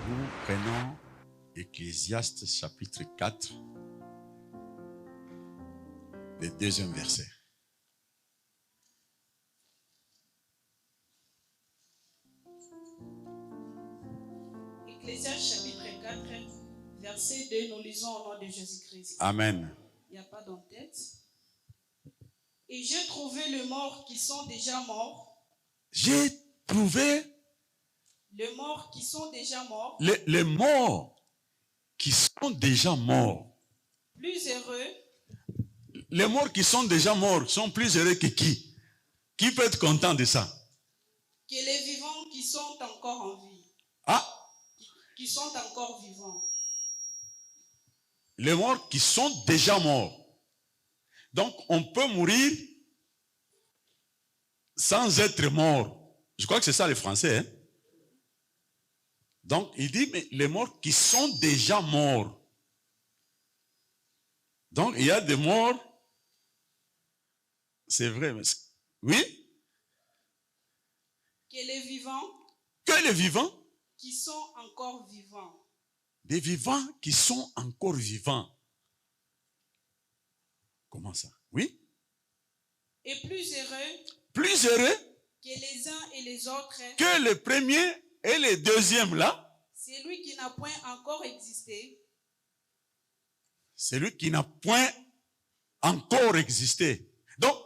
Nous prenons Ecclésiaste chapitre 4, le deuxième verset. Ecclésiaste chapitre 4, verset 2, nous lisons au nom de Jésus-Christ. Amen. Il n'y a pas d'en-tête. Et j'ai trouvé les morts qui sont déjà morts. J'ai trouvé Les morts qui sont déjà morts. les morts qui sont déjà morts. Plus heureux. Les morts qui sont déjà morts sont plus heureux que qui? Qui peut être content de ça? Que les vivants qui sont encore en vie. Ah, Qui sont encore vivants. les morts qui sont déjà morts. Donc, on peut mourir sans être mort. Je crois que c'est ça le français. Hein? Donc, il dit, mais les morts qui sont déjà morts. Donc, il y a des morts. C'est vrai. Mais oui? Que les vivants Que les vivants. qui sont encore vivants. Des vivants qui sont encore vivants. Comment ça? Oui? Et plus heureux Plus heureux que les uns et les autres. que le premier et le deuxième là. C'est lui qui n'a point encore existé. Celui qui n'a point encore existé. Donc,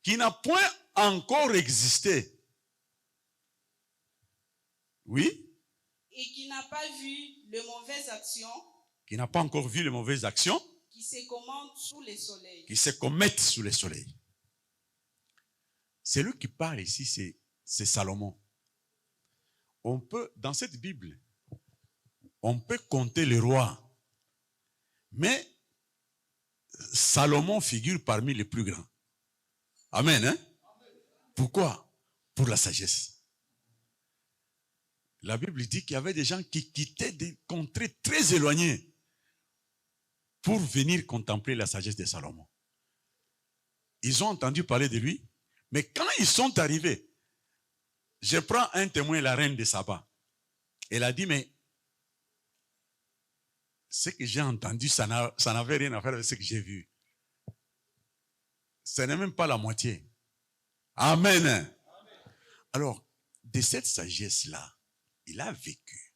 qui n'a point encore existé. Oui? Et qui n'a pas vu les mauvaises actions Qui n'a pas encore vu les mauvaises actions qui se commandent sous les soleils. qui se commettent sous le soleil. Celui qui parle ici, c'est Salomon. On peut, dans cette Bible, on peut compter les rois. Mais Salomon figure parmi les plus grands. Amen, hein? Pourquoi? Pour la sagesse. La Bible dit qu'il y avait des gens qui quittaient des contrées très éloignées pour venir contempler la sagesse de Salomon. Ils ont entendu parler de lui, mais quand ils sont arrivés, je prends un témoin, la reine de Saba. Elle a dit, mais ce que j'ai entendu, ça n'avait rien à faire avec ce que j'ai vu. Ce n'est même pas la moitié. Amen. Amen. Alors, de cette sagesse-là, il a vécu.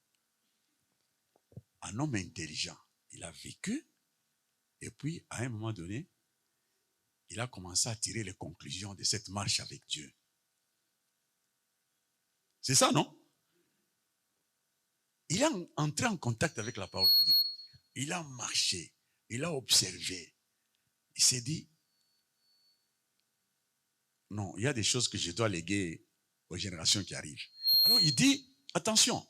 Un homme intelligent. Il a vécu. Et puis, à un moment donné, il a commencé à tirer les conclusions de cette marche avec Dieu. C'est ça, non? Il est entré en contact avec la parole de Dieu. Il a marché. Il a observé. Il s'est dit, non, il y a des choses que je dois léguer aux générations qui arrivent. Alors, il dit, attention,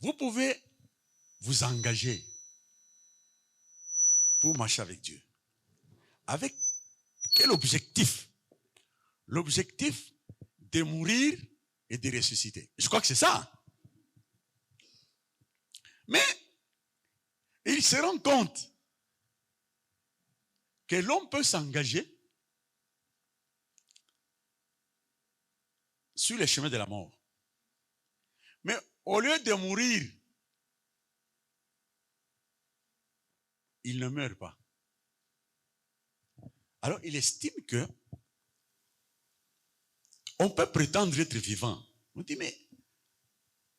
vous pouvez vous engager pour marcher avec Dieu. Avec quel objectif? L'objectif de mourir et de ressusciter. Je crois que c'est ça. Mais il se rend compte que l'homme peut s'engager sur le chemin de la mort. Mais au lieu de mourir, il ne meurt pas. Alors il estime que on peut prétendre être vivant. On dit, mais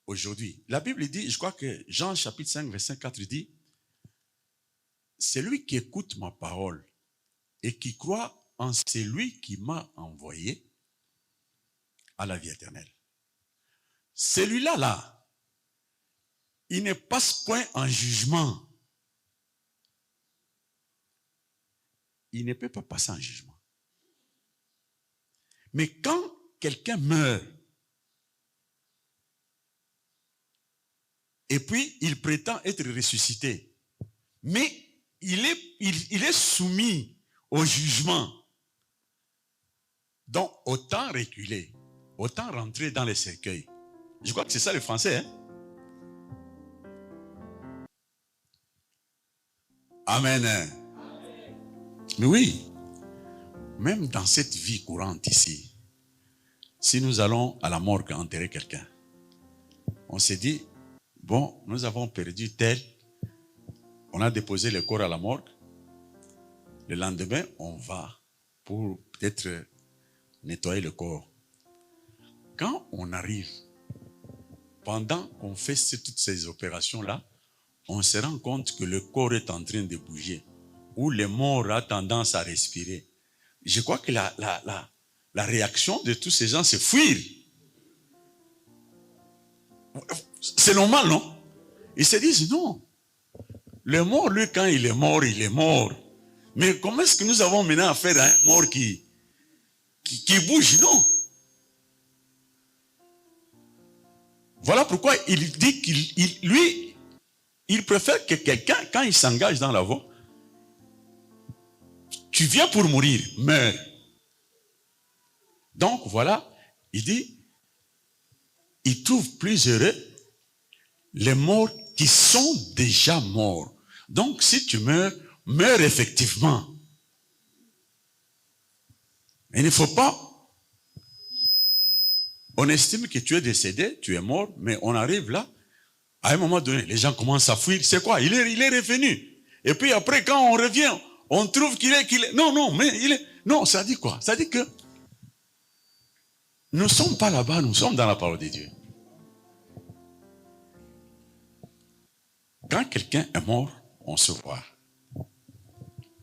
aujourd'hui, la Bible dit, je crois que Jean chapitre 5, verset 4 dit, celui qui écoute ma parole et qui croit en celui qui m'a envoyé à la vie éternelle. Celui-là, là, il ne passe point en jugement. Il ne peut pas passer en jugement. Mais quand quelqu'un meurt, et puis il prétend être ressuscité, mais il il est soumis au jugement. Donc, autant reculer, autant rentrer dans les cercueils. Je crois que c'est ça le français. Hein? Amen. Mais oui, même dans cette vie courante ici, si nous allons à la morgue enterrer quelqu'un, on s'est dit, bon, nous avons perdu tel, on a déposé le corps à la morgue, le lendemain, on va pour peut-être nettoyer le corps. Quand on arrive, pendant qu'on fait toutes ces opérations-là, on se rend compte que le corps est en train de bouger, ou le mort a tendance à respirer. Je crois que la réaction de tous ces gens, c'est fuir. C'est normal, non? Ils se disent, non. Le mort, lui, quand il est mort, il est mort. Mais comment est-ce que nous avons maintenant affaire à un mort qui bouge? Non. Voilà pourquoi il dit il préfère que quelqu'un, quand il s'engage dans la voie, tu viens pour mourir, meurs. Donc voilà, il dit, il trouve plus heureux les morts qui sont déjà morts. Donc si tu meurs, meurs effectivement. Il ne faut pas, on estime que tu es décédé, tu es mort, mais on arrive là, à un moment donné, les gens commencent à fuir. C'est quoi? Il est revenu. Et puis après, quand on revient, on trouve qu'il est... Non, mais il est... Non, ça dit quoi? Ça dit que nous ne sommes pas là-bas, nous sommes dans la parole de Dieu. Quand quelqu'un est mort, on se voit.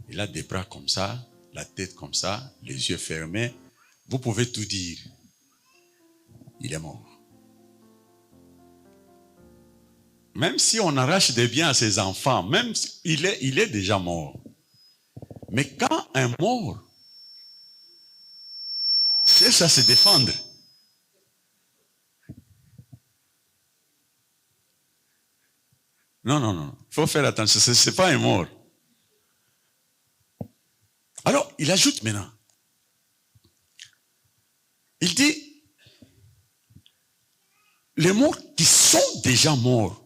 Il a des bras comme ça, la tête comme ça, les yeux fermés. Vous pouvez tout dire. Il est mort. Même si on arrache des biens à ses enfants, même s'il est déjà mort. Mais quand un mort cherche à se défendre, non, il faut faire attention, ce n'est pas un mort. Alors, il ajoute maintenant, il dit, les morts qui sont déjà morts,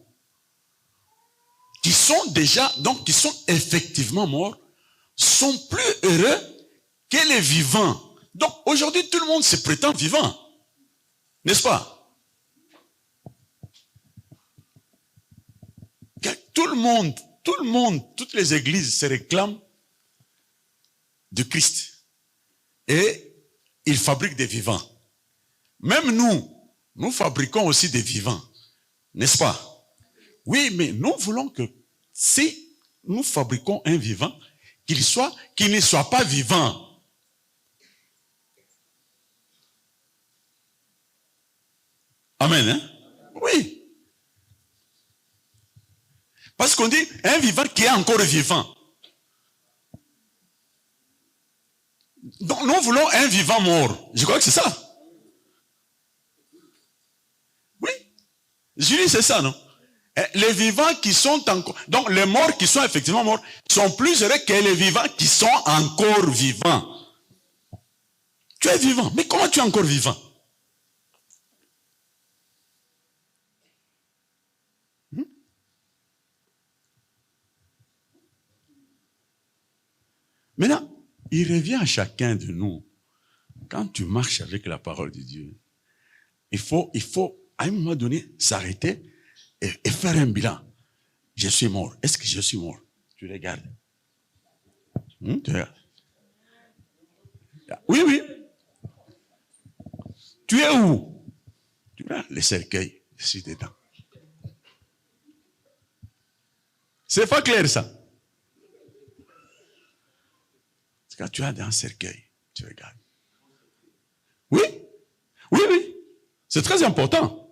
qui sont effectivement morts, sont plus heureux que les vivants. Donc, aujourd'hui, tout le monde se prétend vivant. N'est-ce pas? Tout le monde, toutes les églises se réclament de Christ. Et ils fabriquent des vivants. Même nous fabriquons aussi des vivants. N'est-ce pas? Oui, mais nous voulons que si nous fabriquons un vivant, qu'il ne soit pas vivant. Amen, hein? Oui. Parce qu'on dit un vivant qui est encore vivant. Donc nous voulons un vivant mort. Je crois que c'est ça. Oui. Julie, c'est ça, non? Les vivants qui sont encore... Donc les morts qui sont effectivement morts sont plus heureux que les vivants qui sont encore vivants. Tu es vivant. Mais comment tu es encore vivant? Maintenant, il revient à chacun de nous. Quand tu marches avec la parole de Dieu, il faut à un moment donné, s'arrêter et faire un bilan. Je suis mort. Est-ce que je suis mort? Tu regardes. Tu regardes. Oui. Tu es où? Tu vois les cercueils, je suis dedans. C'est pas clair ça? Quand tu es dans un cercueil, tu regardes. Oui. C'est très important.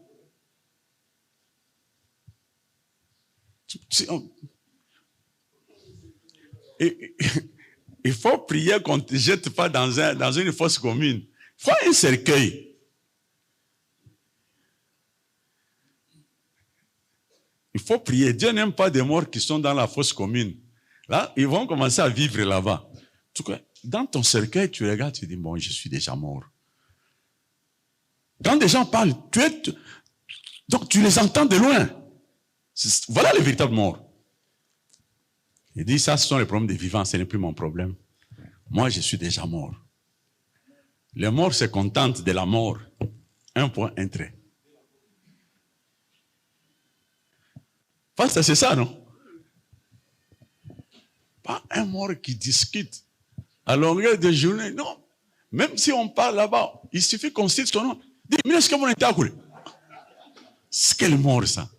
Il faut prier qu'on ne te jette pas dans une fosse commune. Il faut un cercueil. Il faut prier. Dieu n'aime pas des morts qui sont dans la fosse commune. Là, ils vont commencer à vivre là-bas. En tout cas, dans ton cercueil, tu regardes, tu dis, bon, je suis déjà mort. Quand des gens parlent, donc tu les entends de loin. Voilà les véritables morts. Il dit, ça, ce sont les problèmes des vivants, ce n'est plus mon problème. Moi, je suis déjà mort. Les morts se contentent de la mort. Un point, un trait. Enfin, c'est ça, non? Pas un mort qui discute à longueur de journée. Non. Même si on parle là-bas, il suffit qu'on cite son nom. Dis, mais est-ce que vous n'êtes pas coulé? C'est quelle mort, ça?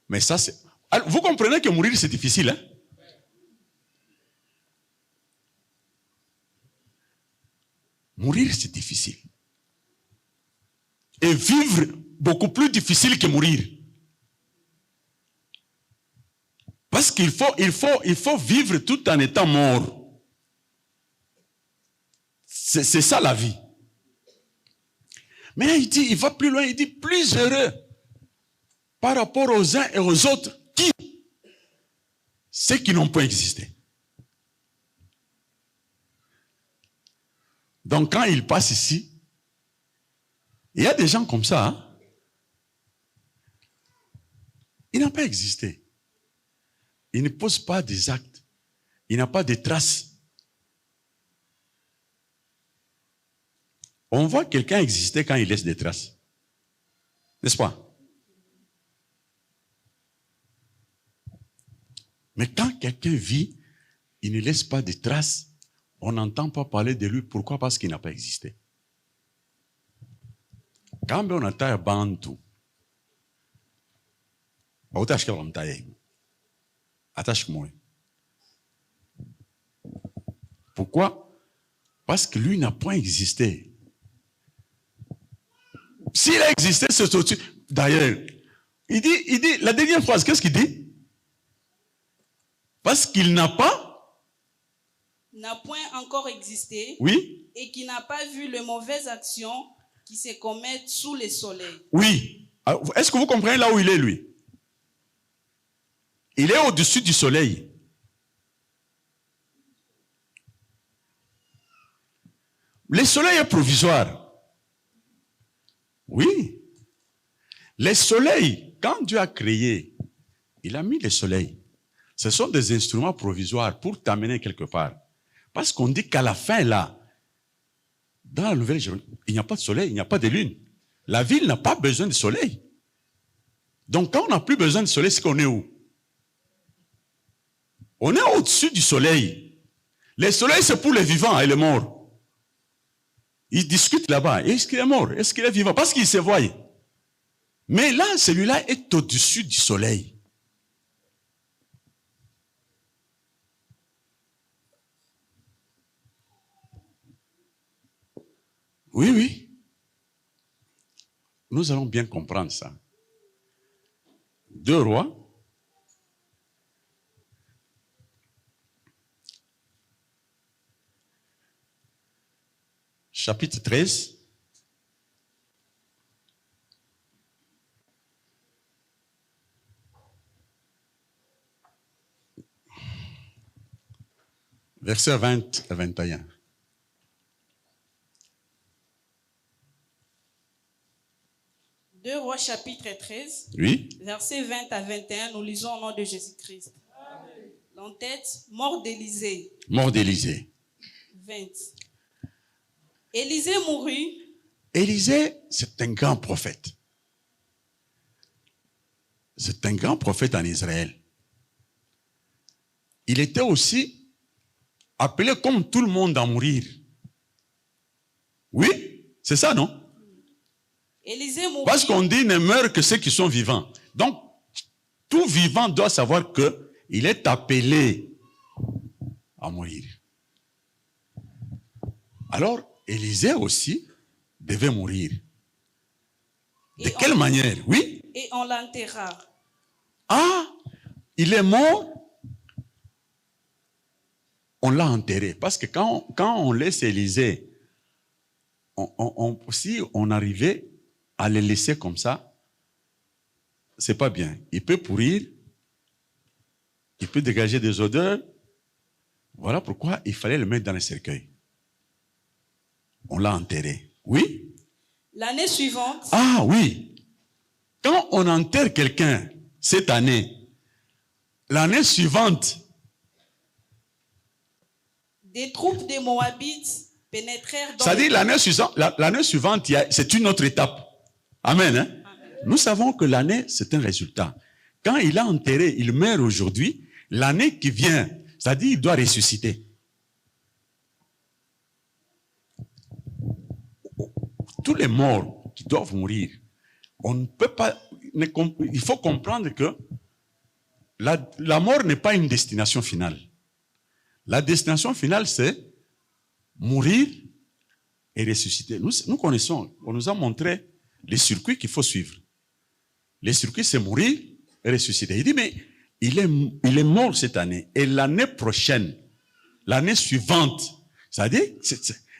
Mais ça, c'est... Alors, vous comprenez que mourir, c'est difficile, hein? Mourir, c'est difficile. Et vivre, beaucoup plus difficile que mourir. Parce qu'il faut vivre tout en étant mort. C'est ça la vie. Mais là, il va plus loin, il dit plus heureux par rapport aux uns et aux autres. Qui? Ceux qui n'ont pas existé. Donc quand il passe ici, il y a des gens comme ça. Hein? Il n'a pas existé. Il ne pose pas des actes. Il n'a pas de traces. On voit quelqu'un exister quand il laisse des traces. N'est-ce pas? Mais quand quelqu'un vit, il ne laisse pas de traces. On n'entend pas parler de lui. Pourquoi? Parce qu'il n'a pas existé. Quand on a un bantu, attache-moi. Pourquoi? Parce que lui n'a pas existé. S'il a existé, c'est au-dessus. D'ailleurs, il dit, la dernière phrase, qu'est-ce qu'il dit? Parce qu'il n'a point encore existé. Oui. Et qui n'a pas vu les mauvaises actions qui se commettent sous le soleil. Oui. Est-ce que vous comprenez là où il est, lui? Il est au-dessus du soleil. Le soleil est provisoire. Oui. Le soleil, quand Dieu a créé, il a mis le soleil. Ce sont des instruments provisoires pour t'amener quelque part. Parce qu'on dit qu'à la fin, là, dans la Nouvelle Jérusalem, il n'y a pas de soleil, il n'y a pas de lune. La ville n'a pas besoin de soleil. Donc, quand on n'a plus besoin de soleil, c'est qu'on est où? On est au-dessus du soleil. Le soleil, c'est pour les vivants et les morts. Ils discutent là-bas. Est-ce qu'il est mort? Est-ce qu'il est vivant? Parce qu'ils se voient. Mais là, celui-là est au-dessus du soleil. Oui, oui. Nous allons bien comprendre ça. 2 Rois. Chapitre 13. Versets 20 à 21. Deux Rois chapitre 13, Oui. versets 20 à 21, nous lisons au nom de Jésus-Christ. L'entête, mort d'Élisée. Mort d'Élisée. 20. Élisée mourut. Élisée, c'est un grand prophète. C'est un grand prophète en Israël. Il était aussi appelé comme tout le monde à mourir. Oui, c'est ça, non? Élisée mourut. Parce qu'on dit ne meurent que ceux qui sont vivants. Donc, tout vivant doit savoir qu'il est appelé à mourir. Alors, Élisée aussi devait mourir. De quelle manière? Oui? Et on l'enterra. Ah, il est mort, on l'a enterré. Parce que quand on laisse Élisée, si on arrivait à le laisser comme ça, c'est pas bien. Il peut pourrir, il peut dégager des odeurs. Voilà pourquoi il fallait le mettre dans le cercueil. On l'a enterré. Oui? L'année suivante, Ah oui. Quand on enterre quelqu'un cette année, l'année suivante, des troupes des Moabites pénétrèrent dans c'est-à-dire l'année suivante, c'est une autre étape. Amen. Hein? Amen. Nous savons que l'année, c'est un résultat. Quand il a enterré, il meurt aujourd'hui, l'année qui vient, c'est-à-dire il doit ressusciter. Tous les morts qui doivent mourir, on ne peut pas, il faut comprendre que la mort n'est pas une destination finale. La destination finale, c'est mourir et ressusciter. Nous connaissons, on nous a montré les circuits qu'il faut suivre. Les circuits, c'est mourir et ressusciter. Il dit, mais il est mort cette année. Et l'année prochaine, l'année suivante, c'est-à-dire,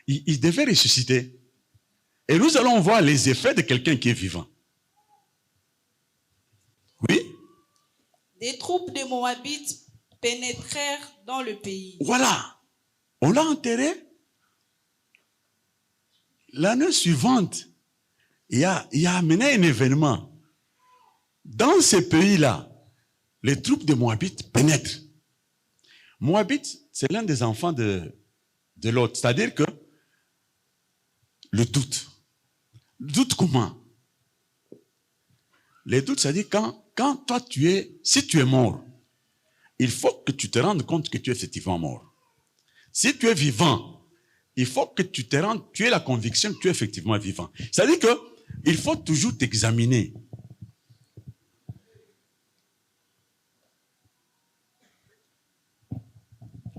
il devait ressusciter. Et nous allons voir les effets de quelqu'un qui est vivant. Oui? Des troupes de Moabites pénétrèrent dans le pays. Voilà. On l'a enterré. L'année suivante, il a amené un événement. Dans ce pays-là, les troupes de Moabites pénètrent. Moabite, c'est l'un des enfants de l'autre. C'est-à-dire que le doute. Le doute comment? Le doute, c'est-à-dire quand toi si tu es mort, il faut que tu te rendes compte que tu es effectivement mort. Si tu es vivant, il faut que tu aies la conviction que tu es effectivement vivant. C'est-à-dire que il faut toujours t'examiner.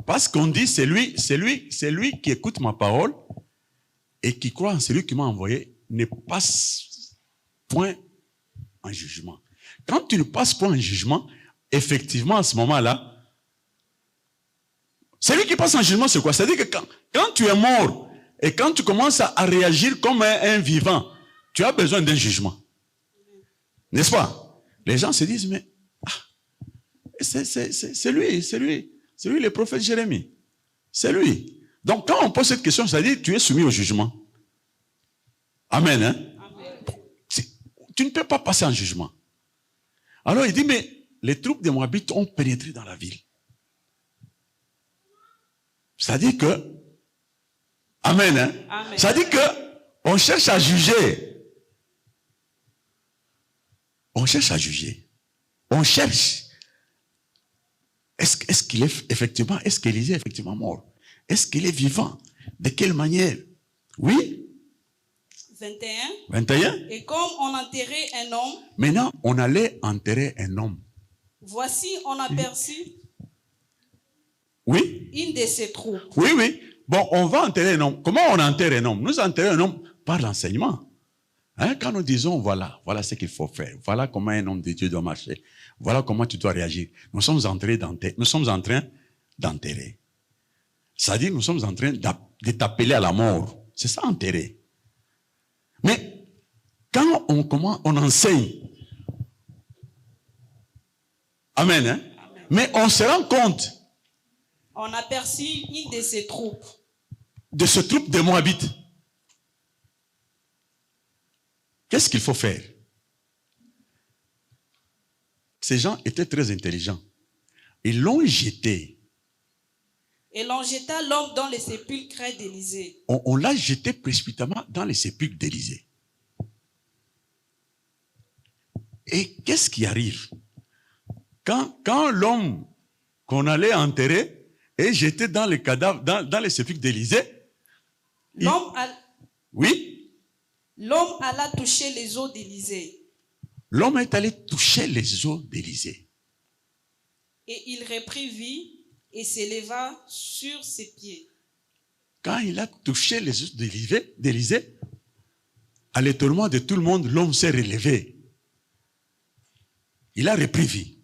Parce qu'on dit, c'est lui qui écoute ma parole et qui croit en celui qui m'a envoyé, ne passe point en jugement. Quand tu ne passes point en jugement, effectivement, à ce moment-là, celui qui passe en jugement, c'est quoi? C'est-à-dire que quand tu es mort et quand tu commences à réagir comme un vivant, tu as besoin d'un jugement. N'est-ce pas? Les gens se disent, mais c'est lui le prophète Jérémie. C'est lui. Donc quand on pose cette question, c'est-à-dire tu es soumis au jugement. Amen. Hein? Amen. Tu ne peux pas passer en jugement. Alors il dit, mais les troupes des Moabites ont pénétré dans la ville. C'est-à-dire que, amen, hein? Amen. C'est-à-dire que on cherche à juger. On cherche à juger. On cherche. Est-ce qu'il est effectivement, est-ce qu'Élisée est effectivement mort? Est-ce qu'il est vivant? De quelle manière? Oui? 21. Et comme on enterrait un homme. Maintenant, on allait enterrer un homme. Voici, on aperçut. Oui? Une de ses troupes. Oui. Bon, on va enterrer un homme. Comment on enterre un homme? Nous enterrons un homme par l'enseignement. Hein, quand nous disons, voilà ce qu'il faut faire. Voilà comment un homme de Dieu doit marcher. Voilà comment tu dois réagir. Nous sommes en train d'enterrer. C'est-à-dire, nous sommes en train de t'appeler à la mort. C'est ça, enterrer. Mais, quand on enseigne, amen, hein? Amen. Mais on se rend compte. On aperçut une de ses troupes. De ce troupe de Moabites. Qu'est-ce qu'il faut faire? Ces gens étaient très intelligents. Ils l'ont jeté. Et l'on jeta l'homme dans les sépulcres d'Élisée. On l'a jeté précipitamment dans les sépulcres d'Élisée. Et qu'est-ce qui arrive? Quand l'homme qu'on allait enterrer est jeté dans les cadavres, dans les sépulcres d'Élisée, oui? L'homme alla toucher les os d'Élisée. L'homme est allé toucher les os d'Élisée. Et il reprit vie et s'éleva sur ses pieds. Quand il a touché les os d'Élisée, à l'étonnement de tout le monde, l'homme s'est relevé. Il a repris vie.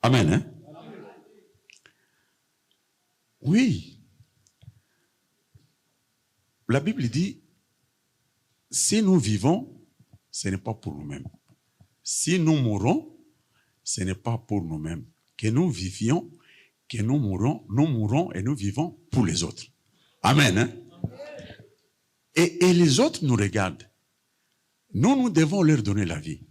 Amen. Hein? Oui. La Bible dit, si nous vivons, ce n'est pas pour nous-mêmes. Si nous mourons, ce n'est pas pour nous-mêmes. Que nous vivions, que nous mourons et nous vivons pour les autres. Amen. Hein? Et les autres nous regardent. Nous devons leur donner la vie.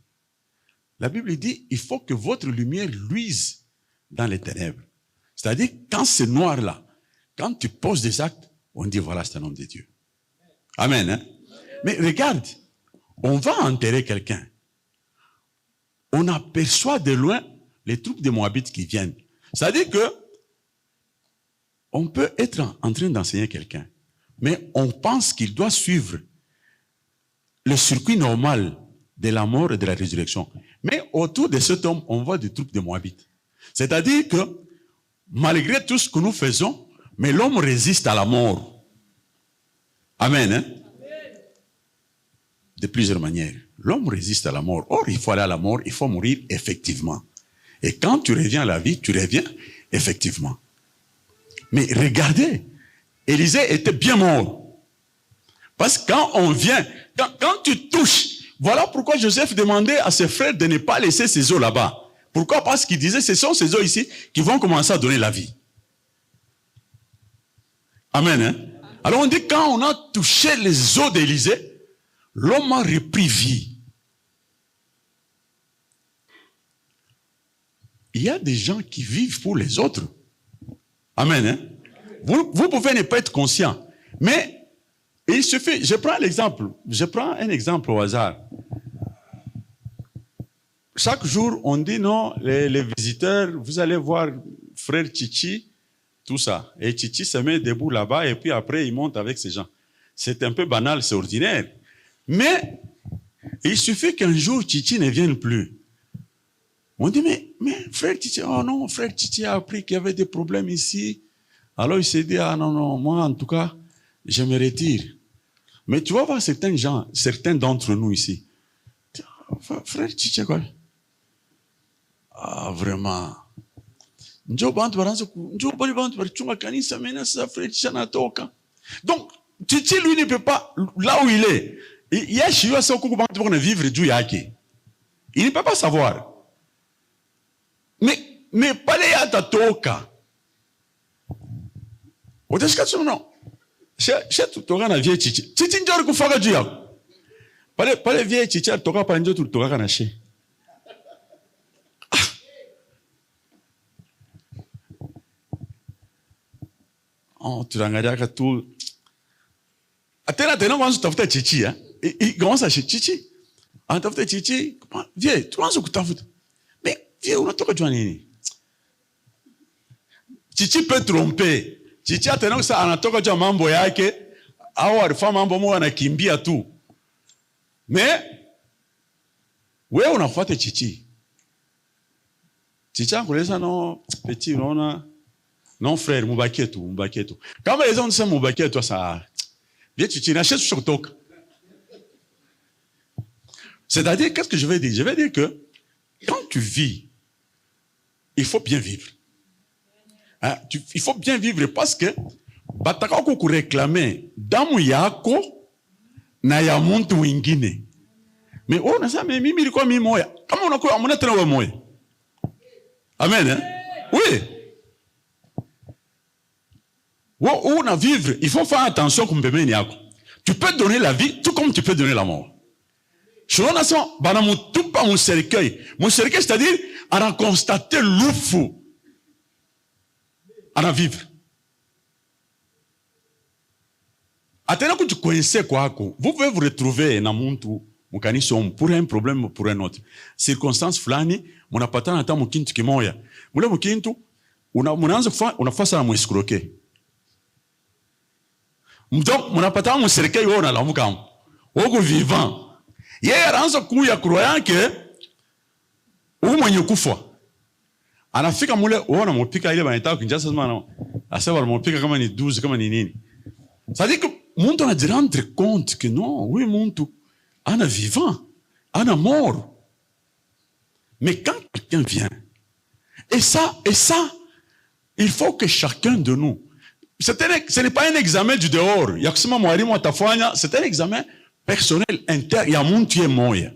La Bible dit, il faut que votre lumière luise dans les ténèbres. C'est-à-dire, quand c'est noir là, quand tu poses des actes, on dit, voilà, c'est un homme de Dieu. Amen. Hein? Mais regarde, on va enterrer quelqu'un. On aperçoit de loin les troupes de Moabites qui viennent. C'est-à-dire que on peut être en train d'enseigner quelqu'un, mais on pense qu'il doit suivre le circuit normal de la mort et de la résurrection. Mais autour de cet homme, on voit des troupes de Moabites. C'est-à-dire que, malgré tout ce que nous faisons, mais l'homme résiste à la mort. Amen. Hein? De plusieurs manières. L'homme résiste à la mort. Or, il faut aller à la mort, il faut mourir effectivement. Et quand tu reviens à la vie, tu reviens effectivement. Mais regardez, Élisée était bien mort. Parce que quand on vient, quand tu touches, voilà pourquoi Joseph demandait à ses frères de ne pas laisser ces os là-bas. Pourquoi? Parce qu'il disait, ce sont ces os ici qui vont commencer à donner la vie. Amen. Hein? Alors on dit, quand on a touché les os d'Élisée, l'homme a repris vie. Il y a des gens qui vivent pour les autres. Amen. Hein? Vous pouvez ne pas être conscient. Mais il suffit, je prends un exemple au hasard. Chaque jour, on dit non, les visiteurs, vous allez voir frère Chichi, tout ça. Et Chichi se met debout là-bas et puis après, il monte avec ces gens. C'est un peu banal, c'est ordinaire. Mais il suffit qu'un jour, Chichi ne vienne plus. On dit, mais frère Chichi, oh non, frère Chichi a appris qu'il y avait des problèmes ici. Alors il s'est dit, ah non, moi en tout cas, je me retire. Mais tu vas voir certains gens, certains d'entre nous ici. Frère Chichi, quoi? Ah, vraiment. Donc, Chichi, lui, ne peut pas, là où il est, il ne peut pas savoir. Mais pas les atatoka. Non. Chez tout le monde, vieux Chichi. Chichi, tu as fait du diable. Pas les vieux Chichi, tu as fait du diable. Oh, tu as tout. Attends, on va se Chichi. Il commence à chez Chichi. On va se Chichi. Vieux, tu vas se faire. Mais vieux, on a tout fait. Chichi peut tromper. Chichi a tenu ça anatoka jua mambo yake au alifanya mambo moja anakimbia tu. Mais wewe unafuata Chichi. Chichi anakueleza no petit unaona non frère mubakie tu. Kama les gens disent mubakie tu ça. Viens Chichi na chesu kutoka. C'est-à-dire qu'est-ce que je vais dire? Je vais dire que quand tu vis, il faut bien vivre. Hein, il faut bien vivre parce que bataka ko réclamer damu yako na ya muntu wengine. Mais on a ça mais mimi ilikuwa mimi moya. Kama unakuwa amuna tena wewe moya. Amen. Hein? Oui. On a vivre, il faut faire attention kumpemeni yako. Tu peux donner la vie tout comme tu peux donner la mort. Selon la son bana mutupa mon cercueil. Mon cercueil c'est-à-dire on a constaté l'oufou. À vivre. Attends que tu connaissais quoi, vous pouvez vous retrouver dans muntu mukaniso pour un problème ou pour un autre. Circonstance fulani, munapatana hata mukintu kimoya. Mule mukintu unaanza kufanya unafasa na muescroquer. Donc munapatana muserikali wao unalamuka. Wako vivant. Yeye anaanza kuya croyant que u mwenye kufa. Anafika mule uona mpika ile banataka kunjasa sana asema mpika kama ni 12 kama ni nini. Ça dit que muntu a de rendre compte que non, oui muntu ana vivant, ana mort. Mais quand quelqu'un vient et ça il faut que chacun de nous ce n'est pas un examen du dehors. Yakisema mwalimu atafanya, c'est un examen personnel, inter, il y a mon tu es moyen.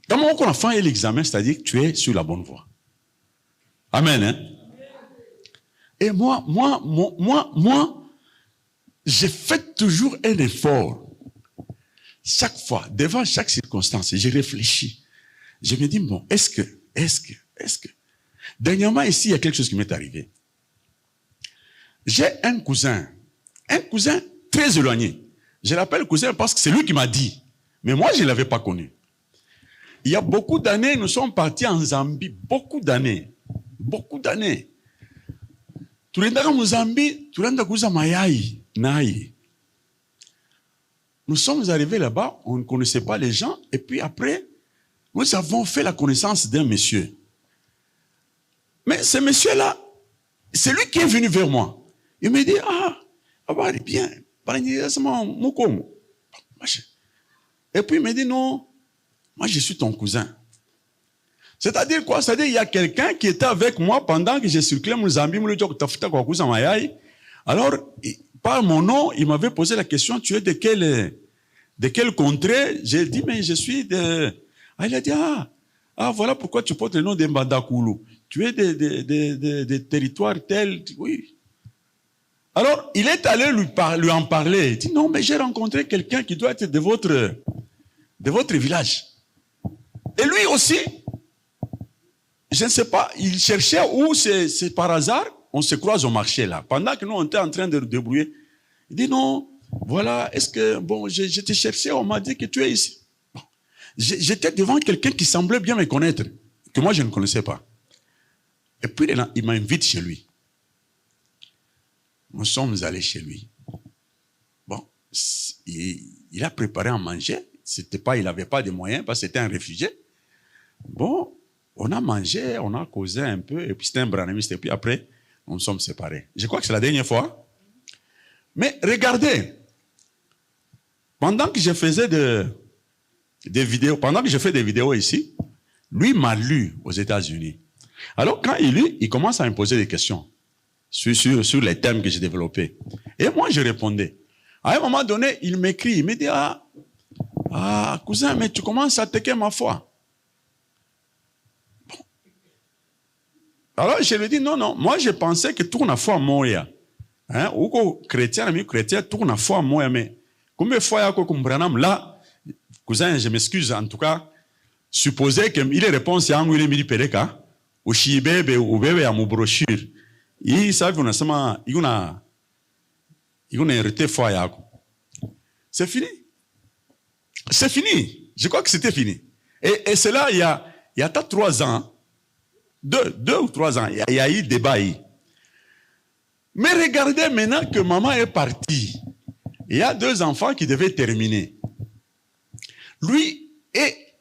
Dans mon enfant et l'examen, c'est-à-dire que tu es sur la bonne voie. Amen. Hein? Et moi, j'ai fait toujours un effort. Chaque fois, devant chaque circonstance, j'ai réfléchi. Je me dis, bon, est-ce que. Dernièrement, ici, il y a quelque chose qui m'est arrivé. J'ai un cousin très éloigné. Je l'appelle cousin parce que c'est lui qui m'a dit. Mais moi, je ne l'avais pas connu. Il y a beaucoup d'années, nous sommes partis en Zambie. Beaucoup d'années. Tulienda Mozambique, tulienda kuuza mayai, nai. Nous sommes arrivés là-bas, on ne connaissait pas les gens, et puis après, nous avons fait la connaissance d'un monsieur. Mais ce monsieur-là, c'est lui qui est venu vers moi. Il me dit, bien, et puis il me dit, non, moi je suis ton cousin. C'est-à-dire quoi? C'est-à-dire qu'il y a quelqu'un qui était avec moi pendant que je circulais mon Zambie, alors, par mon nom, il m'avait posé la question, tu es de quelle contrée? J'ai dit, mais je suis de... il a dit, voilà pourquoi tu portes le nom de Mbandakulu. Tu es des territoires tels, oui. Alors, il est allé lui en parler. Il dit, non, mais j'ai rencontré quelqu'un qui doit être de votre village. Et lui aussi, je ne sais pas, il cherchait où, c'est par hasard, on se croise au marché là. Pendant que nous, on était en train de débrouiller. Il dit, non, voilà, est-ce que, bon, je te cherchais, on m'a dit que tu es ici. Bon. J'étais devant quelqu'un qui semblait bien me connaître, que moi je ne connaissais pas. Et puis, il m'invite chez lui. Nous sommes allés chez lui. Bon, il a préparé à manger. Il n'avait pas de moyens parce que c'était un réfugié. Bon, on a mangé, on a causé un peu, et puis c'était un branamiste, et puis après, nous nous sommes séparés. Je crois que c'est la dernière fois. Mais regardez, pendant que je faisais des vidéos, pendant que je fais des vidéos ici, lui m'a lu aux États-Unis. Alors quand il lit, il commence à me poser des questions sur les thèmes que j'ai développés. Et moi, je répondais. À un moment donné, il m'écrit, il me dit, cousin, mais tu commences à attaquer ma foi. Bon. Alors, je lui dis, non, moi, je pensais que tout na foi moya. Hein, ou chrétien, ami chrétien, tout na foi moya, mais combien de fois yako kumbranam là, cousin, je m'excuse, en tout cas, supposer que il est réponse à il est midi pereka, ou shibebe, ou bebe à mon brochure. Il savait qu'on a seulement, il a hérité foi yako. C'est fini. C'est fini. Je crois que c'était fini. Et c'est là, il y a 3 ans, 2 ou 3 ans, il y a eu débat. Mais regardez maintenant que maman est partie. Il y a 2 enfants qui devaient terminer. Lui est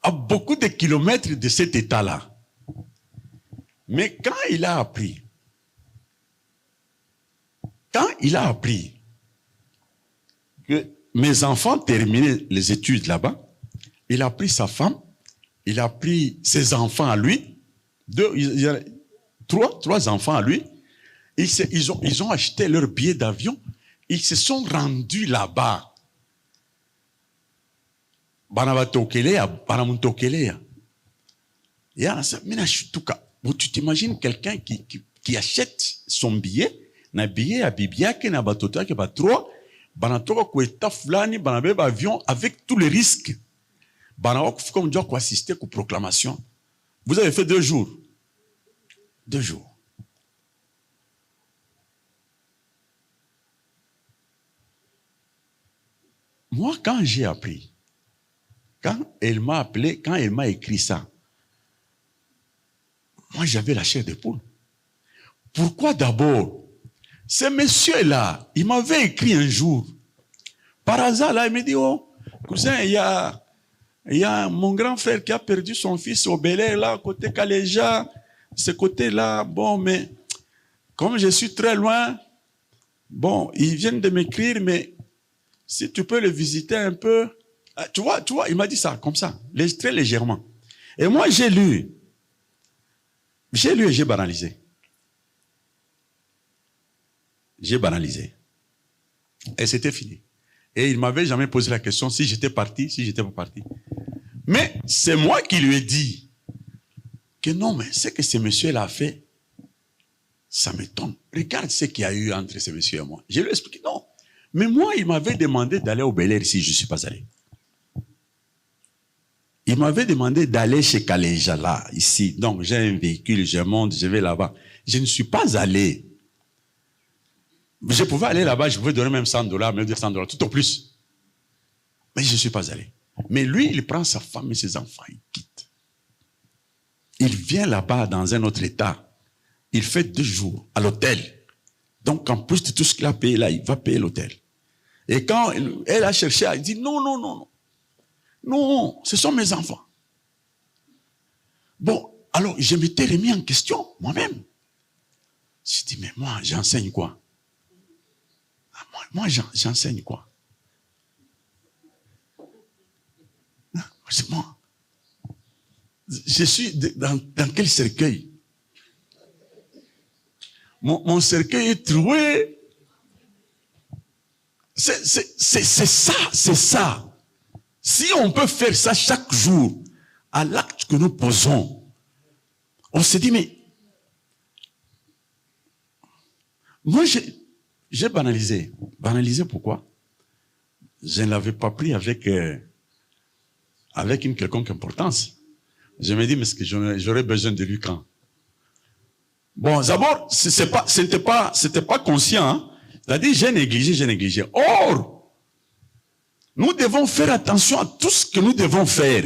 à beaucoup de kilomètres de cet état-là. Mais quand il a appris que mes enfants terminaient les études là-bas, il a pris sa femme, il a pris ses enfants à lui, 3 enfants à lui, ils ont acheté leur billet d'avion, ils se sont rendus là-bas. Tu t'imagines quelqu'un qui achète son billet, na billet à Bibiake, na batoto yake ba 3, banatoka kueta fulani, banabeba avion avec tous les risques. Banawako fika mjua kwa assister ku proclamation. Vous avez fait 2 jours. 2 jours. Moi, quand j'ai appris, quand elle m'a appelé, quand elle m'a écrit ça, moi j'avais la chair de poule. Pourquoi d'abord? Ce monsieur-là, il m'avait écrit un jour. Par hasard, là, il me dit, oh, cousin, il y a mon grand frère qui a perdu son fils au Bel-Air, là, côté Kaléja, ce côté-là, bon, mais comme je suis très loin, bon, ils viennent de m'écrire, mais si tu peux le visiter un peu, tu vois, il m'a dit ça, comme ça, très légèrement. Et moi, j'ai lu et j'ai banalisé. J'ai banalisé. Et c'était fini. Et il ne m'avait jamais posé la question si j'étais parti, si j'étais pas parti. Mais c'est moi qui lui ai dit que non, mais ce que ce monsieur-là a fait, ça m'étonne. Regarde ce qu'il y a eu entre ce monsieur et moi. Je lui ai expliqué, non. Mais moi, il m'avait demandé d'aller au Bel Air ici, je ne suis pas allé. Il m'avait demandé d'aller chez Kaleja, là, ici. Donc, j'ai un véhicule, je monte, je vais là-bas. Je ne suis pas allé. Je pouvais aller là-bas, je pouvais donner même $100, même $200, tout au plus. Mais je ne suis pas allé. Mais lui, il prend sa femme et ses enfants, il quitte. Il vient là-bas dans un autre état. Il fait 2 jours à l'hôtel. Donc, en plus de tout ce qu'il a payé là, il va payer l'hôtel. Et quand elle a cherché, elle dit non, non, non, non. Non, ce sont mes enfants. Bon, alors je m'étais remis en question moi-même. Je dis, mais moi, j'enseigne quoi? Moi, j'enseigne quoi? Moi, je suis dans quel cercueil? Mon cercueil est troué. C'est ça. Si on peut faire ça chaque jour, à l'acte que nous posons, on se dit, mais moi, j'ai banalisé. Banalisé pourquoi? Je ne l'avais pas pris avec une quelconque importance. Je me dis, mais est-ce que j'aurais besoin de lui quand? Bon, d'abord, c'était pas conscient. Hein? C'est-à-dire, j'ai négligé. Or, nous devons faire attention à tout ce que nous devons faire.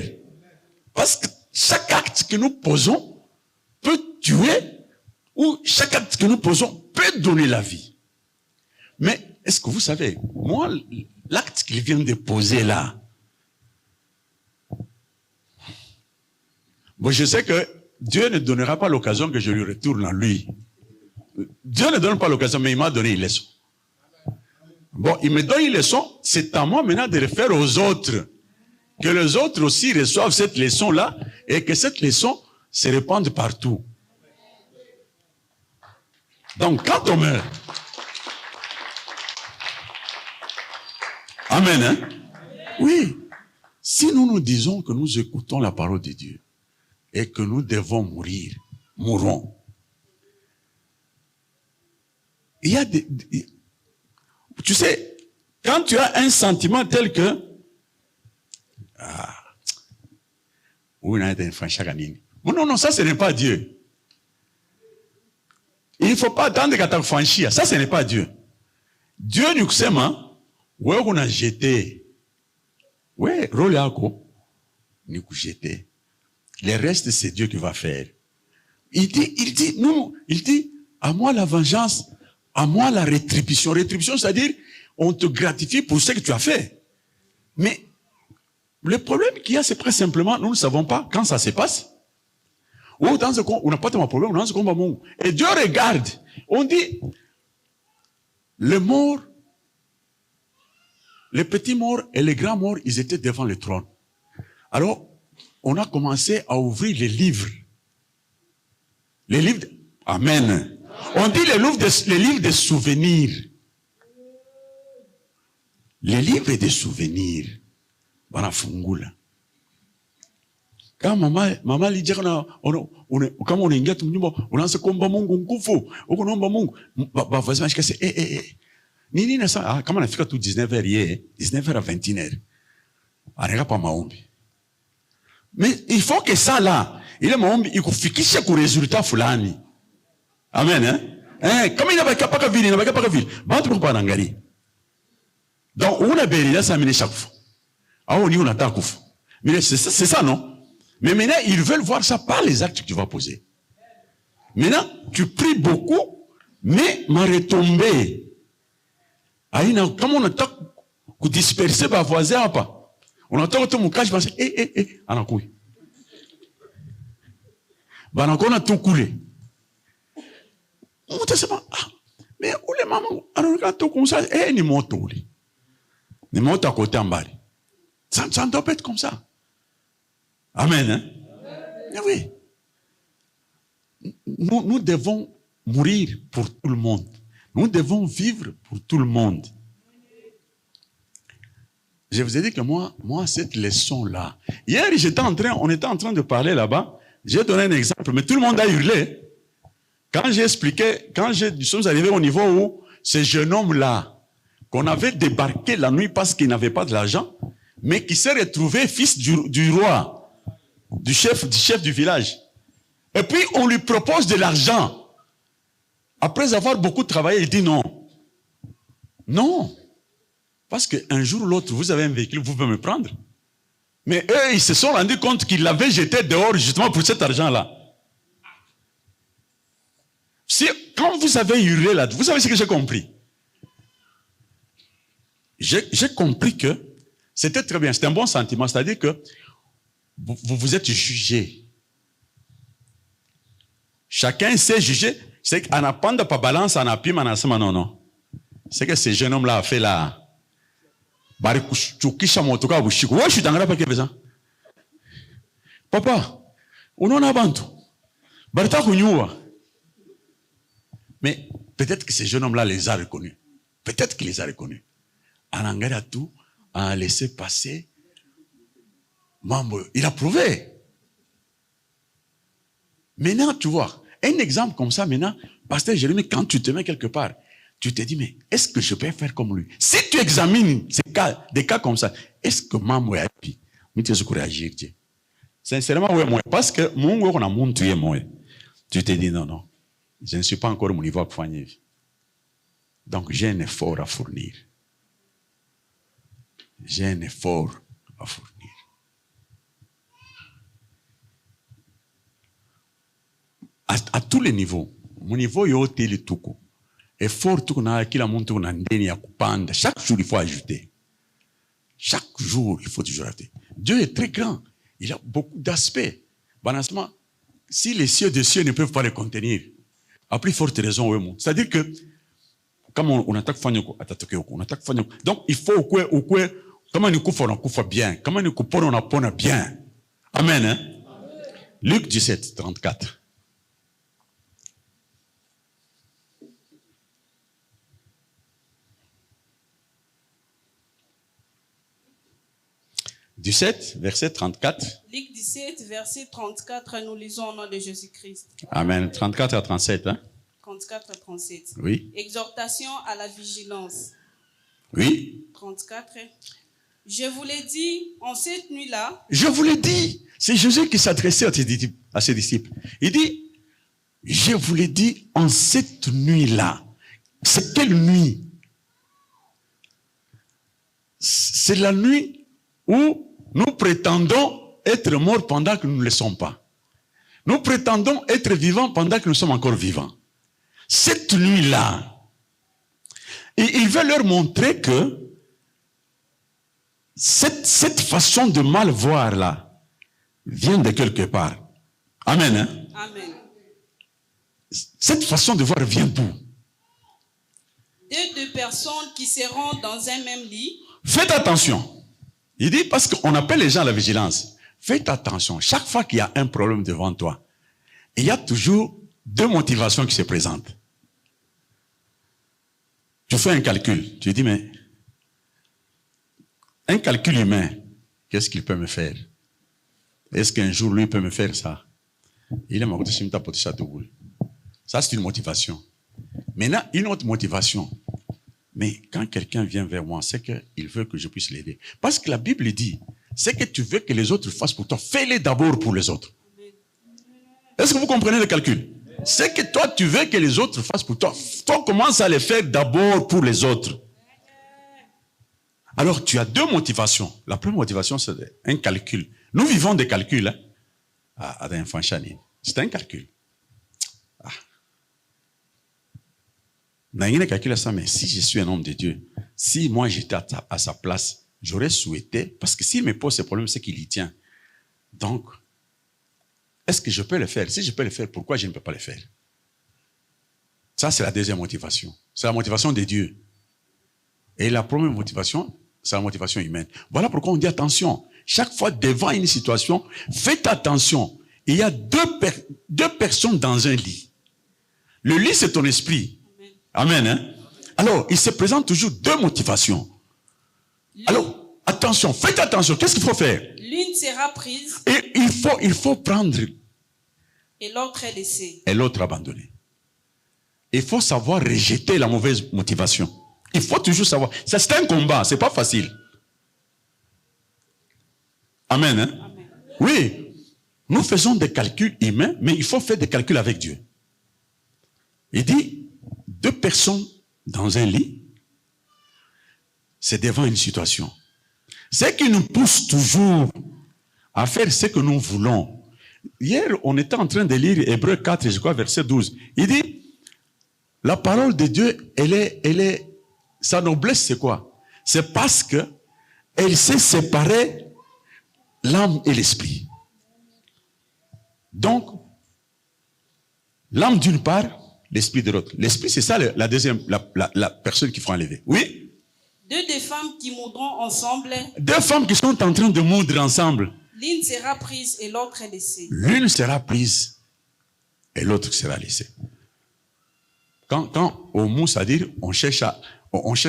Parce que chaque acte que nous posons peut tuer, ou chaque acte que nous posons peut donner la vie. Mais, est-ce que vous savez, moi, l'acte qu'il vient de poser là, bon, je sais que Dieu ne donnera pas l'occasion que je lui retourne à lui. Dieu ne donne pas l'occasion, mais il m'a donné une leçon. Bon, il me donne une leçon, c'est à moi maintenant de le faire aux autres. Que les autres aussi reçoivent cette leçon-là et que cette leçon se répande partout. Donc, quand on meurt, amen, hein? Oui. Si nous nous disons que nous écoutons la parole de Dieu et que nous devons mourir, mourons. Il y a tu sais, quand tu as un sentiment tel que non, ça ce n'est pas Dieu. Il ne faut pas attendre qu'à t'enfanchir. Ça ce n'est pas Dieu. Dieu nous sait, ouais, on a jeté. Ouais, rôle yako, nous jeté. Le reste, c'est Dieu qui va faire. Il dit, à moi la vengeance, à moi la rétribution. Rétribution, c'est-à-dire, on te gratifie pour ce que tu as fait. Mais, le problème qu'il y a, c'est très simplement, nous ne savons pas quand ça se passe. Ou dans ce qu'on, on n'a pas tellement de problème, dans ce qu'on va mourir. Et Dieu regarde. On dit, les morts, les petits morts et les grands morts, ils étaient devant le trône. Alors, on a commencé à ouvrir les livres. Les livres, amen. On dit les livres de souvenirs. Les livres de souvenirs. Banafungula. Quand maman lui dit comme on ingia tumnyumba unaanza kuomba Mungu nguvu unaomba Mungu bavazi mashika nini na saa kama nafika tu 19h yeye 19h à 21h anaka pa maombi. Mais il faut que ça là ile maombi ikufikishe ku resultat fulani. Amen, hein? Kama inabaki paka vile bantu kwa banangali. Donc una beli là ça mine chaque fois. Ah on y unataka kufa. Mais c'est ça non? Mais maintenant, ils veulent voir ça par les actes que tu vas poser. Maintenant, tu pries beaucoup, mais ma retombée. Comme on attend que disperser ma voisin, on attend que mon cas, je pense, on a coulé. On a tout coulé. On te dit, mais où les mamans, on a tout comme ça, ni monte où les. Ni monte à côté en bas. Ça ne doit pas être comme ça. Amen. Hein? Oui. Nous devons mourir pour tout le monde. Nous devons vivre pour tout le monde. Je vous ai dit que moi, cette leçon-là. Hier, on était en train de parler là-bas. J'ai donné un exemple, mais tout le monde a hurlé. Quand j'ai expliqué, nous sommes arrivés au niveau où ce jeune homme-là, qu'on avait débarqué la nuit parce qu'il n'avait pas de l'argent, mais qui s'est retrouvé fils du roi, du chef du village. Et puis, on lui propose de l'argent. Après avoir beaucoup travaillé, il dit non. Non. Parce qu'un jour ou l'autre, vous avez un véhicule, vous pouvez me prendre. Mais eux, ils se sont rendus compte qu'ils l'avaient jeté dehors justement pour cet argent-là. Quand vous avez hurlé là, vous savez ce que j'ai compris? J'ai compris que c'était très bien, c'était un bon sentiment, c'est-à-dire que vous êtes jugé. Chacun sait juger. C'est qu'en appendant pas balance, en appui, non. C'est que ce jeune homme-là a fait là. Papa, on en a bantu. Mais peut-être que ce jeune homme-là les a reconnus. Peut-être qu'il les a reconnus. Anangara tout a laissé passer. Mambo, il a prouvé. Maintenant, tu vois, un exemple comme ça, maintenant, pasteur Jérémie, quand tu te mets quelque part, tu te dis, mais est-ce que je peux faire comme lui? Si tu examines des cas comme ça, est-ce que Mambo a pu? Mais tu sais réagir. Sincèrement, oui, moi, parce que mon on a montré moi. Tu te dis, non, je ne suis pas encore au mon niveau à poigner. Donc, j'ai un effort à fournir. J'ai un effort à fournir. À tous les niveaux. Mon niveau est haut le tout. Effort tout na kila muntu na ndeni ya kupanda. Chaque jour il faut ajouter. Chaque jour il faut toujours ajouter. Dieu est très grand. Il a beaucoup d'aspects. Banalement, si les cieux des cieux ne peuvent pas les contenir, à plus forte raison, oui, c'est-à-dire que comme on attaque Fanyoko, on attaque Fanyoko. Donc il faut comment nous coupons bien, comment nous coupons on apprend bien. Amen. Hein? Luc 17, 34. 17, verset 34. Luc 17, verset 34, nous lisons au nom de Jésus-Christ. Amen. 34 à 37. Hein? 34 à 37. Oui. Exhortation à la vigilance. Oui. 34. Je vous l'ai dit en cette nuit-là. Je vous l'ai dit. C'est Jésus qui s'adressait à ses disciples. Il dit, je vous l'ai dit en cette nuit-là. C'est quelle nuit? C'est la nuit où nous prétendons être morts pendant que nous ne le sommes pas. Nous prétendons être vivants pendant que nous sommes encore vivants. Cette nuit-là, et il veut leur montrer que cette façon de mal voir là vient de quelque part. Amen. Hein? Amen. Cette façon de voir vient d'où? Deux personnes qui seront dans un même lit. Faites attention. Il dit, parce qu'on appelle les gens à la vigilance. Faites attention. Chaque fois qu'il y a un problème devant toi, il y a toujours deux motivations qui se présentent. Tu fais un calcul. Tu dis, mais un calcul humain, qu'est-ce qu'il peut me faire? Est-ce qu'un jour, lui peut me faire ça? Ça, c'est une motivation. Maintenant, une autre motivation. Mais quand quelqu'un vient vers moi, c'est qu'il veut que je puisse l'aider. Parce que la Bible dit, c'est que tu veux que les autres fassent pour toi. Fais-les d'abord pour les autres. Est-ce que vous comprenez le calcul? C'est que toi, tu veux que les autres fassent pour toi. Toi, commence à les faire d'abord pour les autres. Alors, tu as deux motivations. La première motivation, c'est un calcul. Nous vivons des calculs. Hein, à l'enfant Chanine. C'est un calcul. Mais si je suis un homme de Dieu, si moi j'étais à sa place, j'aurais souhaité, parce que s'il me pose ce problème, c'est qu'il y tient. Donc, est-ce que je peux le faire? Si je peux le faire, pourquoi je ne peux pas le faire? Ça, c'est la deuxième motivation. C'est la motivation de Dieu. Et la première motivation, c'est la motivation humaine. Voilà pourquoi on dit attention. Chaque fois devant une situation, faites attention. Il y a deux personnes dans un lit. Le lit, c'est ton esprit. Amen. Hein? Alors, il se présente toujours deux motivations. Alors, Attention, faites attention. Qu'est-ce qu'il faut faire? L'une sera prise Et il faut prendre et l'autre est laissée. et l'autre abandonner. Il faut savoir rejeter la mauvaise motivation. Il faut toujours savoir. C'est un combat, c'est pas facile. Amen. Hein? Amen. Oui, nous faisons des calculs humains, mais il faut faire des calculs avec Dieu. Il dit, 2 personnes dans un lit, c'est devant une situation. Ce qui nous pousse toujours à faire ce que nous voulons. Hier, on était en train de lire Hébreux 4, je crois, verset 12. Il dit, la parole de Dieu, sa noblesse, c'est quoi? C'est parce que elle sait séparer l'âme et l'esprit. Donc, l'âme d'une part, l'esprit de l'autre. L'esprit, c'est ça la deuxième, la personne qu'il faut enlever. Oui? 2 des femmes qui moudront ensemble, 2 femmes qui sont en train de moudre ensemble. l'une sera prise et l'autre est laissée. L'une sera prise et l'autre sera laissée. Quand on mousse, c'est-à-dire, on cherche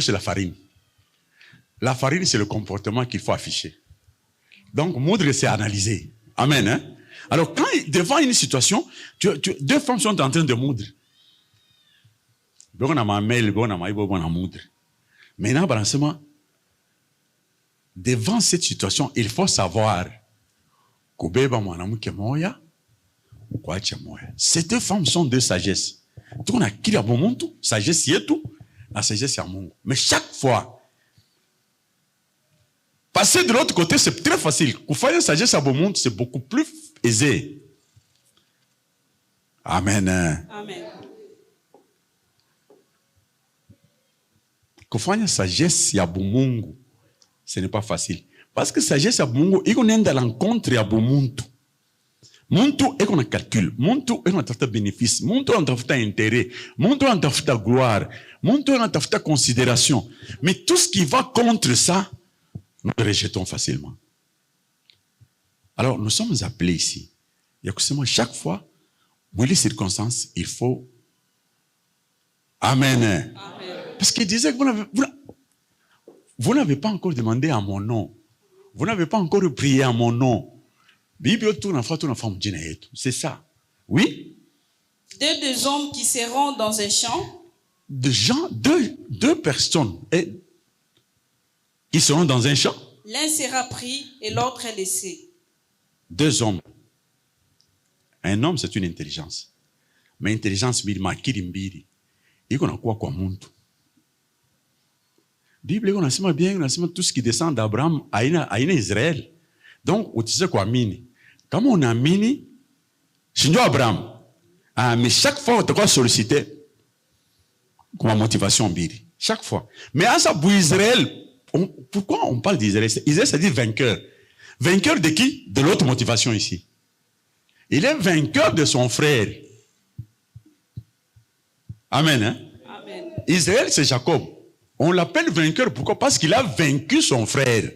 la farine. La farine, c'est le comportement qu'il faut afficher. Donc, moudre, c'est analyser. Amen. Hein? Alors, quand devant une situation, 2 femmes sont en train de moudre. Maintenant, devant cette situation, il faut savoir ces 2 femmes sont de sagesse. Sagesse, c'est tout. La sagesse, c'est Mungu. Mais chaque fois, passer de l'autre côté, c'est très facile. Faire une sagesse à monde, c'est beaucoup plus aisé. Amen. Amen. Kufanya sagesse ya Mungu, ce n'est pas facile. Parce que sagesse ya Mungu, il y a dans l'encontre ya Mungu. Muntu eko na calcul, muntu eko na tafuta bénéfice, muntu eko na tafuta intérêt, muntu eko na tafuta gloire, muntu eko na tafuta considération. Mais tout ce qui va contre ça, nous le rejetons facilement. Alors, nous sommes appelés ici. Il y a que chaque fois, dans les circonstances, il faut... Amen. Amen. Parce qu'il disait que vous n'avez pas encore demandé à mon nom. Vous n'avez pas encore prié à mon nom. C'est ça. Oui? 2 hommes qui seront dans un champ. Deux personnes qui seront dans un champ. L'un sera pris et l'autre est laissé. 2 hommes. Un homme, c'est une intelligence. Mais intelligence, il y a quoi muntu. Bible, on a bien, on a tout ce qui descend d'Abraham à Israël. Donc, on dit quoi, mini? Comme on a mini, c'est Abraham. Ah, mais chaque fois, on te solliciter comme motivation biri. Chaque fois. Mais à ça, pour Israël, pourquoi on parle d'Israël? Israël, ça dit vainqueur. Vainqueur de qui? De l'autre motivation ici. Il est vainqueur de son frère. Amen. Hein? Amen. Israël, c'est Jacob. On l'appelle vainqueur. Pourquoi? Parce qu'il a vaincu son frère.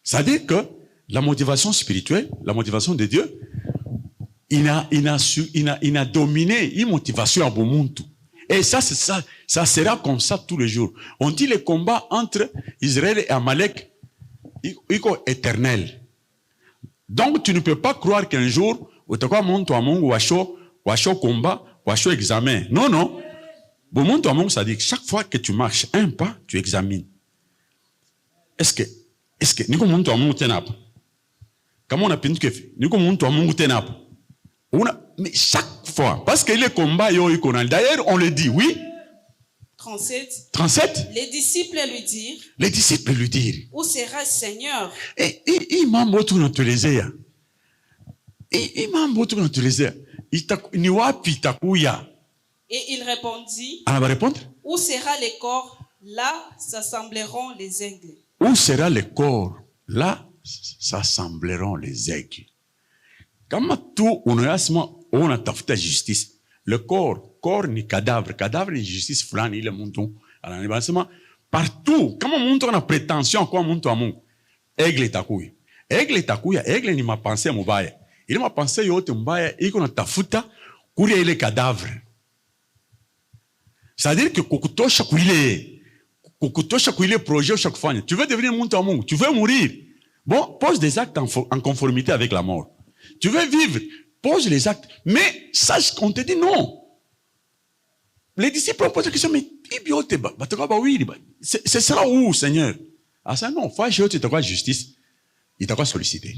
C'est-à-dire que la motivation spirituelle, la motivation de Dieu, il a dominé une motivation à Bomuntu. Et ça sera comme ça tous les jours. On dit le combat entre Israël et Amalek, il est éternel. Donc tu ne peux pas croire qu'un jour, combat, examen. Non, non. Bomuntu Amongo, ça dit que chaque fois que tu marches un pas, tu examines. Est-ce que niko muntu wa Mungu tena hapa? Kama unapinduka hivi, niko muntu wa Mungu tena hapa? Mais chaque fois, parce que les combats d'ailleurs on le dit, oui. 37. Les disciples lui dirent. Où sera Seigneur? Et mambo tunatuelezea. Ni wapi takuya? Et il répondit. Elle va répondre. Où sera le corps? Là s'assembleront les aigles. Où sera le corps? Là s'assembleront les aigles. Kama tu unatafuta justice. Le corps ni cadavre ni justice fulani ile muntu. Anasema partout kama muntu ana prétention kwa muntu wa Mungu. Aigle itakuya. Aigle ni mapenzi mubaya. Ile mapenzi yote mbaya iko natafuta kulia ile cadavre. C'est-à-dire que kukutosha kuile Tu veux devenir Mungu, tu veux mourir. Bon, pose des actes en conformité avec la mort. Tu veux vivre, pose les actes. Mais sache qu'on te dit non. Les disciples ont posé la question, mais c'est sera où, Seigneur? Ah ça non, tu t'as quoi justice? Il t'a quoi sollicité?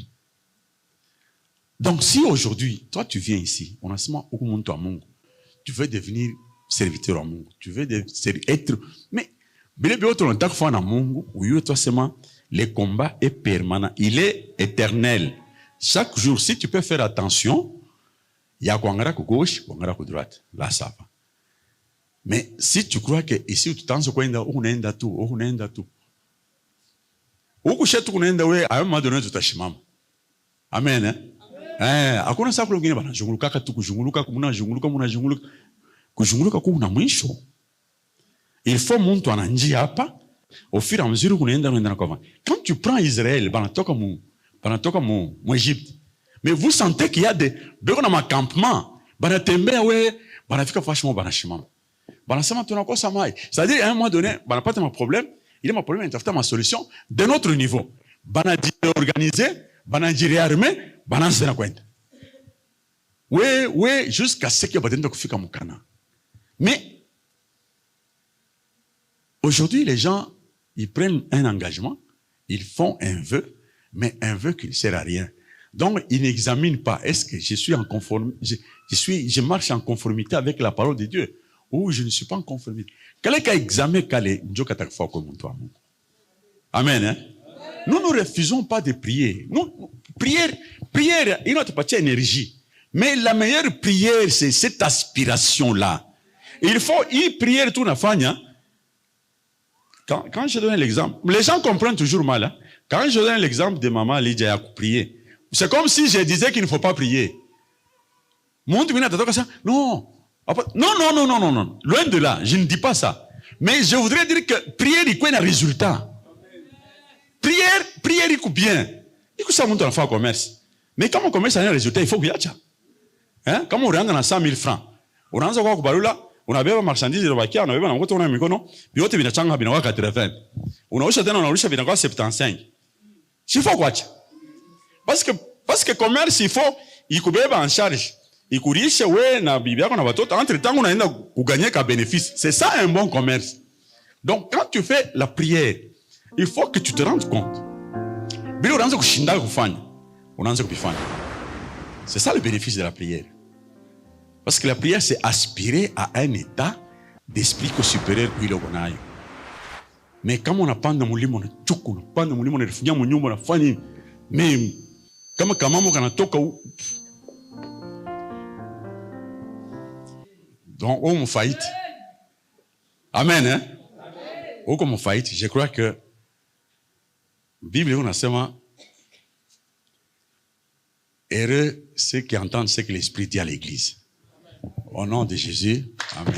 Donc si aujourd'hui, toi tu viens ici, on a seulement tu veux devenir serviteur à Mungu, tu veux être... Mais, le combat est permanent, il est éternel. Chaque jour, si tu peux faire attention, il y a Kwangara à gauche, Kwangara à droite. Là, ça va. Mais si tu crois que ici, tu t'en sais quoi, tout. À un moment donné, tu t'achètes. Amen. Il faut monter en Angie hapa. Au fur et à mesure quand tu prends Israël, Égypte, mais vous sentez qu'il y a des campements, c'est-à-dire à un moment donné, pas de problème, il y a un problème, il y a ma solution de notre niveau. Organisé, réarmé, oui, jusqu'à ce qu'il y ait mais aujourd'hui, les gens, ils prennent un engagement, ils font un vœu, mais un vœu qui ne sert à rien. Donc, ils n'examinent pas, est-ce que je suis en conformité, je marche en conformité avec la parole de Dieu, ou je ne suis pas en conformité. Quel est l'examen qu'elle Amen, hein? Nous ne refusons pas de prier. Nous, prière, il n'a pas d'énergie. Mais la meilleure prière, c'est cette aspiration-là. Il faut y prier tout la famille, hein? Quand je donne l'exemple, les gens comprennent toujours mal. Hein? Quand je donne l'exemple de maman Lydia à prier, c'est comme si je disais qu'il ne faut pas prier. Non, non, loin de là, je ne dis pas ça. Mais je voudrais dire que prière, il y a un résultat. Prière, il y a bien. Il y a ça, on fait un commerce. Mais quand on commerce a un résultat, il faut qu'il y ait ça. Hein? Comme on rentre dans 100 000 francs, on rentre dans quoi, on avait un marchandise de Bakia, on avait un autre mikono, puis on avait un 80. On a aussi un 75. Il faut quoi? Parce que commerce, il faut en charge. Il faut riche, ouais, na bibia qu'on a tout. Entre temps, on a gagner qu'un bénéfice. C'est ça un bon commerce. Donc, quand tu fais la prière, il faut que tu te rendes compte. C'est ça le bénéfice de la prière. Parce que la prière, c'est aspirer à un état d'esprit supérieur où il est. Mais quand on a pas de moulim, on a tout, on a pas de moulim, on a refugé, on a fait, mais comme on a tout, donc on faillite. Amen, hein? Ou comme on faillite, je crois que Bible on a seulement heureux ceux qui entendent ce que l'Esprit dit à l'Église. Au nom de Jésus, amen.